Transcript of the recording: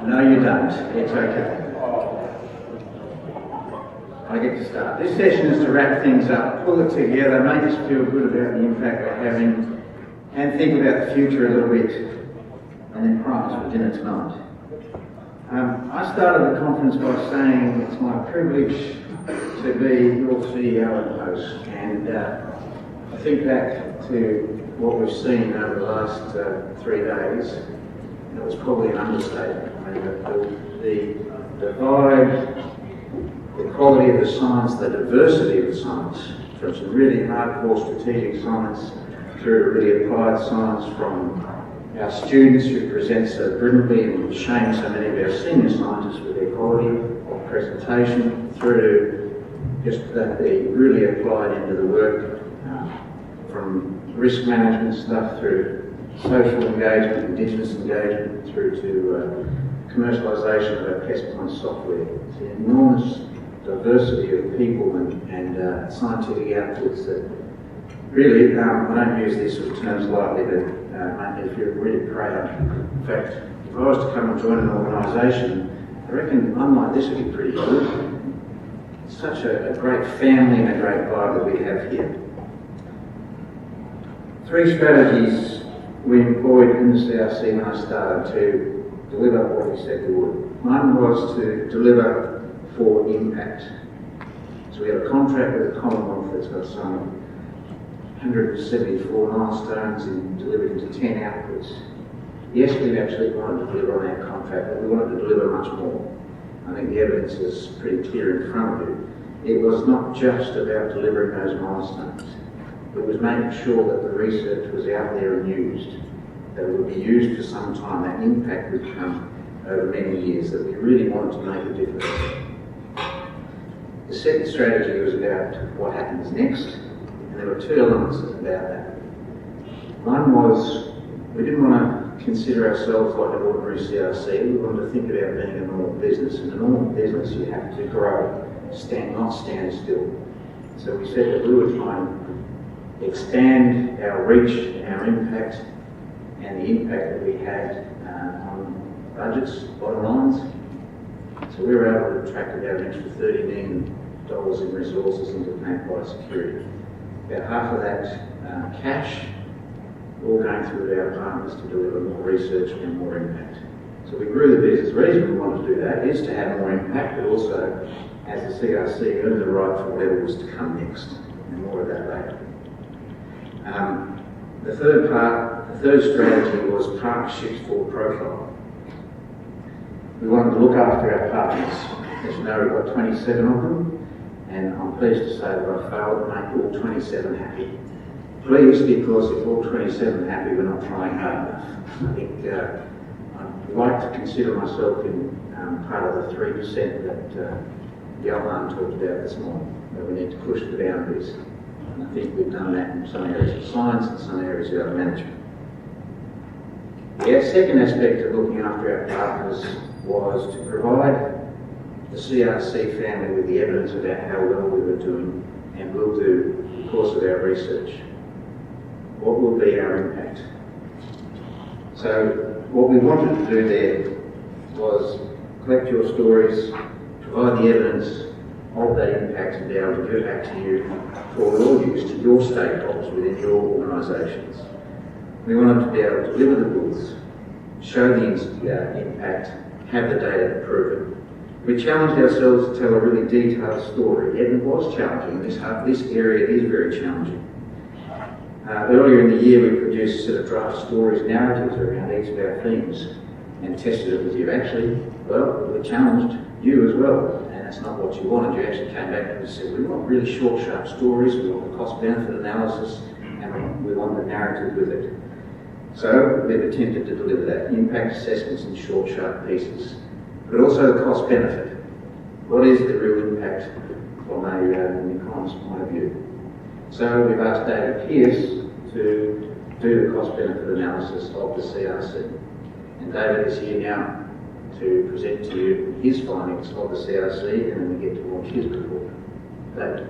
No, you don't. It's okay. I get to start. This session is to wrap things up, pull it together, make us feel good about the impact we're having, and think about the future a little bit, and then prime us for dinner tonight. I started the conference by saying it's my privilege to be your CEO and host, and I think back to what we've seen over the last 3 days, and it was probably an understatement. I mean, the vibe, the quality of the science, the diversity of the science, from some really hardcore strategic science through to really applied science from our students who present so brilliantly and shame so many of our senior scientists with their quality of presentation, through to just the really applied into the work, from risk management stuff through social engagement, indigenous engagement, through to commercialisation of our pest point software. It's an enormous diversity of people and scientific outputs that really, I don't use these sort of terms lightly, but make me feel really proud. In fact, if I was to come and join an organisation, I reckon one like this would be pretty good. It's such a great family and a great vibe that we have here. 3 strategies we employed in the CRC when I started to deliver what we said we would. One was to deliver for impact. So we have a contract with the Commonwealth that's got some 174 milestones and delivered into 10 outputs. Yes, we've actually wanted to deliver on our contract, but we wanted to deliver much more. I think the evidence is pretty clear in front of you. It was not just about delivering those milestones. It was making sure that the research was out there and used, that it would be used for some time, that impact would come over many years, that we really wanted to make a difference. The second strategy was about what happens next, and there were 2 elements about that. One was we didn't want to consider ourselves like an ordinary CRC, we wanted to think about being a normal business. In a normal business you have to grow, not stand still. So we said that we would try and expand our reach and our impact and the impact that we had on budgets, bottom lines. So we were able to attract about an extra $30 million in resources into plant biosecurity. About half of that cash, all going through with our partners to deliver more research and more impact. So we grew the business. The reason we wanted to do that is to have more impact, but also, as the CRC, earn the right for whatever was to come next, and more of that later. The third strategy was partnerships for profile. We wanted to look after our partners. As you know, we've got 27 of them, and I'm pleased to say that I failed to make all 27 happy. Pleased because if all 27 are happy, we're not trying hard enough. I think I'd like to consider myself in part of the 3% that Johan talked about this morning, that we need to push the boundaries. And I think we've done that in some areas of science and some areas of our management. The second aspect of looking after our partners was to provide the CRC family with the evidence about how well we were doing and will do because of our research. What will be our impact? So what we wanted to do there was collect your stories, provide the evidence of that impact and be able to give it back to you for your use, to your stakeholders within your organisations. We wanted to be able to deliver the goods, show the impact, have the data to prove it. We challenged ourselves to tell a really detailed story. It was challenging. This area is very challenging. Earlier in the year we produced a set of draft stories, narratives around each of our themes and tested it with you. Actually, well, we challenged you as well, and that's not what you wanted. You actually came back and said, we want really short, sharp stories, we want the cost-benefit analysis, and we want the narrative with it. So we've attempted to deliver that, impact assessments in short, sharp pieces, but also the cost-benefit. What is the real impact from an economist's point of view? So we've asked David Pearce to do the cost-benefit analysis of the CRC. And David is here now to present to you his findings of the CRC, and then we get to launch his report. David.